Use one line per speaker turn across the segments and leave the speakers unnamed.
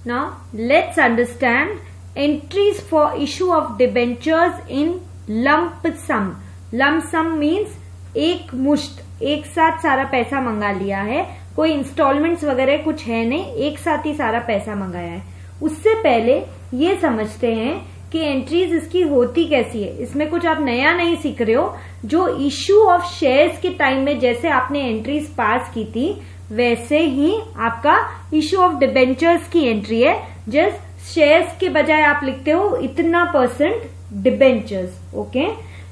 Now let's understand entries for issue of debentures in lump sum. Lump sum means एक मुश्त, एक साथ सारा पैसा मंगा लिया है, कोई इंस्टॉलमेंट्स वगैरह कुछ है नहीं, एक साथ ही सारा पैसा मंगाया है। उससे पहले ये समझते हैं कि एंट्रीज इसकी होती कैसी है। इसमें कुछ आप नया नहीं सीख रहे हो। जो इश्यू ऑफ शेयर्स के टाइम में जैसे आपने एंट्रीज पास की थी वैसे ही आपका इश्यू ऑफ डिबेंचर्स की एंट्री है। जस्ट शेयर्स के बजाय आप लिखते हो इतना % debentures. Okay,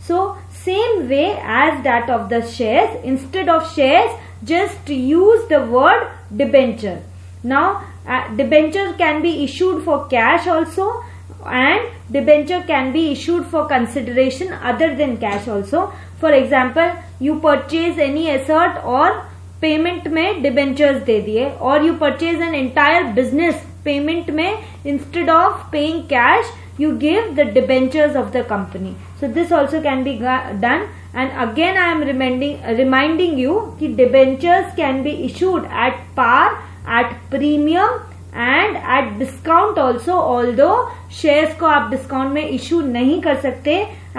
so same way as that of the shares, instead of shares just use the word debenture. Now debenture can be issued for cash also, and debenture can be issued for consideration other than cash also. For example, you purchase any asset और payment में debentures दे दिए, और you purchase an entire business, payment में instead of paying cash you give the debentures of the company. So this also can be done. And again I am reminding you कि debentures can be issued at par, at premium and at discount also, although shares को आप discount में issue नहीं कर सकते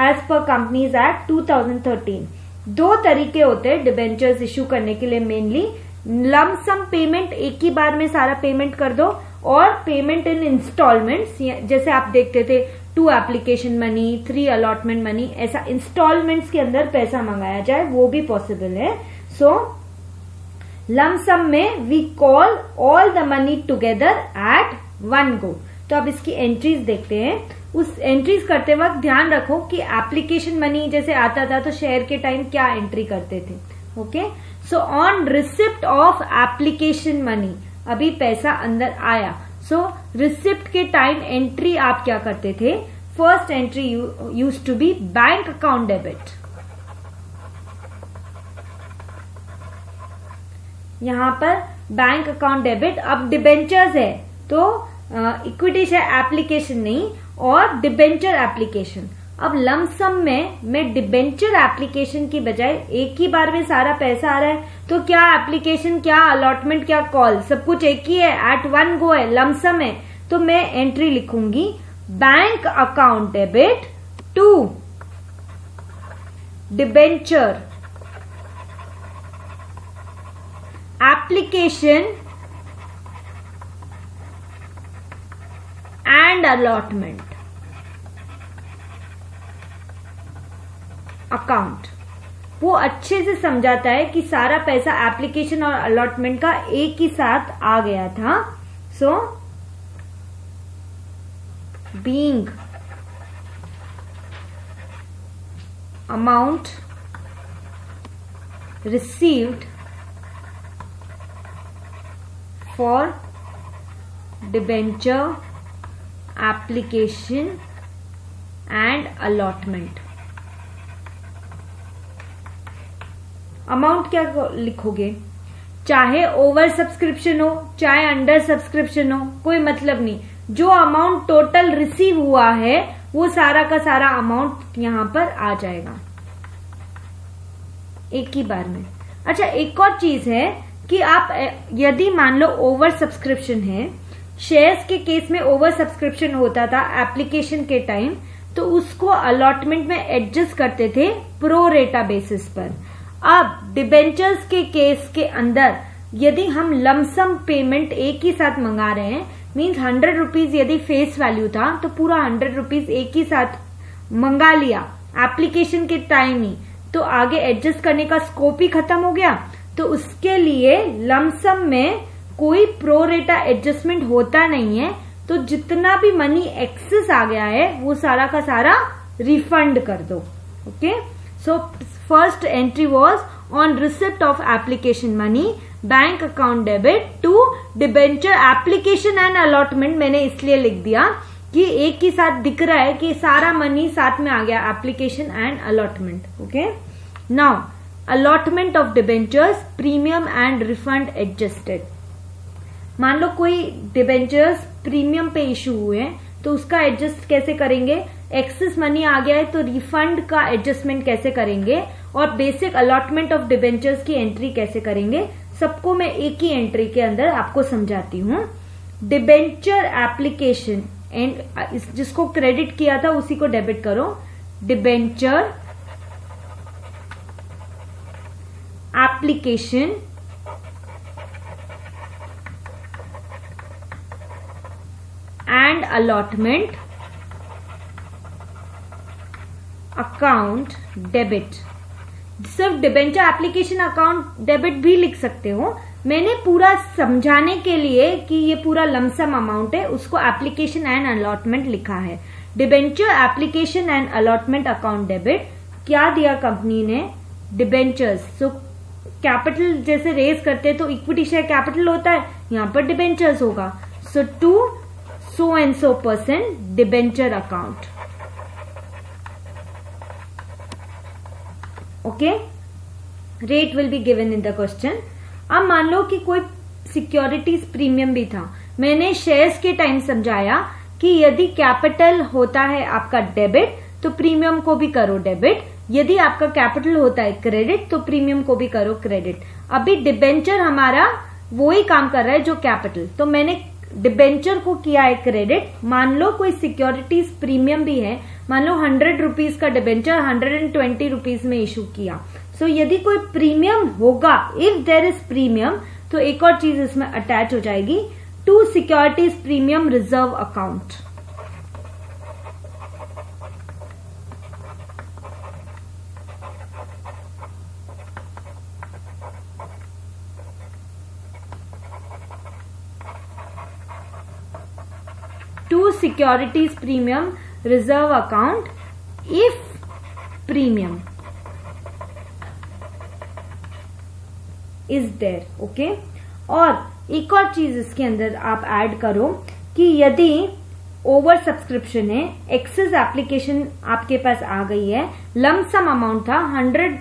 as per Companies Act 2013. दो तरीके होते हैं debentures issue करने के लिए मेनली। लम सम पेमेंट, एक ही बार में सारा पेमेंट कर दो, और पेमेंट इन इंस्टॉलमेंट्स, जैसे आप देखते थे 2 एप्लीकेशन मनी, 3 अलॉटमेंट मनी, ऐसा इंस्टॉलमेंट्स के अंदर पैसा मंगाया जाए, वो भी पॉसिबल है। सो लम सम में we call all the money together at one go. तो अब इसकी एंट्रीज देखते हैं। उस एंट्रीज करते वक्त ध्यान रखो कि एप्लीकेशन मनी जैसे आता था तो शेयर के टाइम क्या एंट्री करते थे। Okay, so on receipt of application money, अभी पैसा अंदर आया, सो रिसिप्ट के टाइम एंट्री आप क्या करते थे? First entry used to be bank account debit. यहां पर बैंक अकाउंट डेबिट। अब डिबेंचर्स है तो इक्विटी शेयर एप्लीकेशन नहीं, और डिबेंचर एप्लीकेशन। अब लमसम में मैं डिबेंचर एप्लीकेशन की बजाय एक ही बार में सारा पैसा आ रहा है, तो क्या एप्लीकेशन, क्या अलॉटमेंट, क्या कॉल, सब कुछ एक ही है, एट वन गो है, लमसम है, तो मैं एंट्री लिखूंगी bank account debit to debenture application and allotment account. वो अच्छे से समझाता है कि सारा पैसा एप्लीकेशन और अलॉटमेंट का एक ही साथ आ गया था। So being amount received for debenture application and allotment. Amount क्या लिखोगे? चाहे ओवर सब्सक्रिप्शन हो चाहे अंडर सब्सक्रिप्शन हो, कोई मतलब नहीं, जो अमाउंट टोटल रिसीव हुआ है वो सारा का सारा अमाउंट यहां पर आ जाएगा एक ही बार में। अच्छा, एक और चीज है कि आप यदि मान लो ओवर सब्सक्रिप्शन है, शेयर्स के केस में ओवर सब्सक्रिप्शन होता था एप्लीकेशन के टाइम, तो उसको अलॉटमेंट में एडजस्ट करते थे प्रो रेटा बेसिस पर। अब डिबेंचर्स के केस के अंदर यदि हम लमसम पेमेंट एक ही साथ मंगा रहे हैं, मीन्स 100 रुपीज यदि फेस वैल्यू था तो पूरा 100 रुपीज एक ही साथ मंगा लिया एप्लीकेशन के टाइम ही, तो आगे एडजस्ट करने का स्कोप ही खत्म हो गया। तो उसके लिए लमसम में कोई प्रो रेटा एडजस्टमेंट होता नहीं है, तो जितना भी मनी एक्सेस आ गया है वो सारा का सारा रिफंड कर दो। Okay, so first entry was on receipt of application money, bank account debit to debenture application and allotment. मैंने इसलिए लिख दिया कि एक ही साथ दिख रहा है कि सारा मनी साथ में आ गया, application and allotment. Okay, now allotment of debentures premium and refund adjusted. मान लो कोई डिबेंचर्स प्रीमियम पे इशू हुए तो उसका एडजस्ट कैसे करेंगे? एक्सेस मनी आ गया है तो रिफंड का एडजस्टमेंट कैसे करेंगे, और बेसिक अलॉटमेंट ऑफ डिबेंचर्स की एंट्री कैसे करेंगे, सबको मैं एक ही एंट्री के अंदर आपको समझाती हूं। डिबेंचर एप्लीकेशन एंड जिसको क्रेडिट किया था उसी को डेबिट करो, debenture application and allotment account debit. सिर्फ डिबेंचर एप्लीकेशन अकाउंट डेबिट भी लिख सकते हो, मैंने पूरा समझाने के लिए कि ये पूरा लमसम अमाउंट है उसको एप्लीकेशन एंड अलॉटमेंट लिखा है। Debenture application and allotment account debit. क्या दिया कंपनी ने? डिबेंचर्स। सो कैपिटल जैसे रेज करते तो इक्विटी शेयर कैपिटल होता है, यहां पर डिबेंचर्स होगा। So to so and so person debenture account. Okay, rate will be given in the question. अब मान लो कि कोई सिक्योरिटीज प्रीमियम भी था, मैंने शेयर्स के टाइम समझाया कि यदि कैपिटल होता है आपका डेबिट तो प्रीमियम को भी करो डेबिट, यदि आपका कैपिटल होता है क्रेडिट तो प्रीमियम को भी करो क्रेडिट। अभी डिबेंचर हमारा वो ही काम कर रहा है जो कैपिटल, तो मैंने डिबेंचर को किया है क्रेडिट। मान लो कोई सिक्योरिटीज प्रीमियम भी है, मान लो 100 रुपीज का डिबेंचर 120 रुपीज में इशू किया। सो यदि कोई प्रीमियम होगा, इफ देयर इज प्रीमियम, तो एक और चीज इसमें अटैच हो जाएगी, to securities premium reserve account. To securities premium reserve account if premium is there. Okay, और एक और चीज इसके अंदर आप ऐड करो कि यदि ओवर सब्सक्रिप्शन है, एक्सेस एप्लीकेशन आपके पास आ गई है, लमसम अमाउंट था 100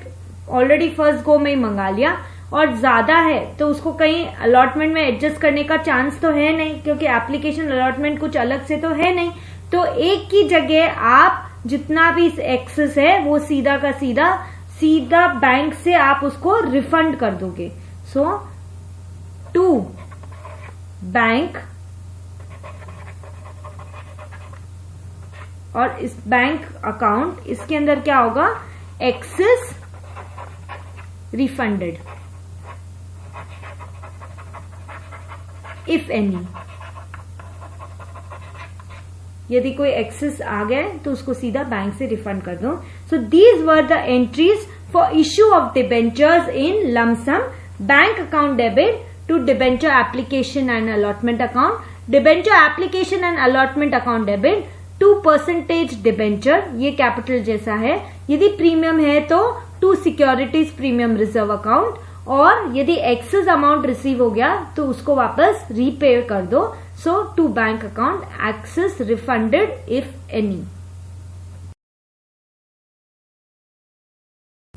ऑलरेडी फर्स्ट गो में ही मंगा लिया और ज्यादा है तो उसको कहीं अलॉटमेंट में एडजस्ट करने का चांस तो है नहीं, क्योंकि एप्लीकेशन अलॉटमेंट कुछ अलग से तो है नहीं। तो एक की जगह आप जितना भी एक्सेस है वो सीधा का सीधा बैंक से आप उसको रिफंड कर दोगे। सो टू बैंक, और इस बैंक अकाउंट इसके अंदर क्या होगा? Excess refunded if any. यदि कोई एक्सेस आ गया तो उसको सीधा बैंक से रिफंड कर दो। So these were the entries for issue of debentures in lump sum. Bank account debit to debenture application and allotment account, debenture application and allotment account debit to percentage debenture, ये capital जैसा है। यदि premium है तो to securities premium reserve account, और यदि excess amount receive हो गया तो उसको वापस रीपे कर दो। So to bank account excess refunded if any.